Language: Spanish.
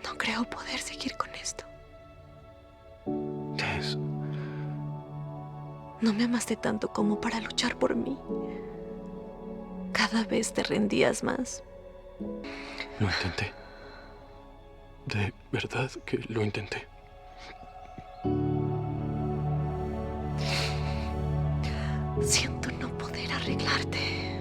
No creo poder seguir con esto. Tess. No me amaste tanto como para luchar por mí. Cada vez te rendías más. Lo intenté. De verdad que lo intenté. Siento no poder arreglarte.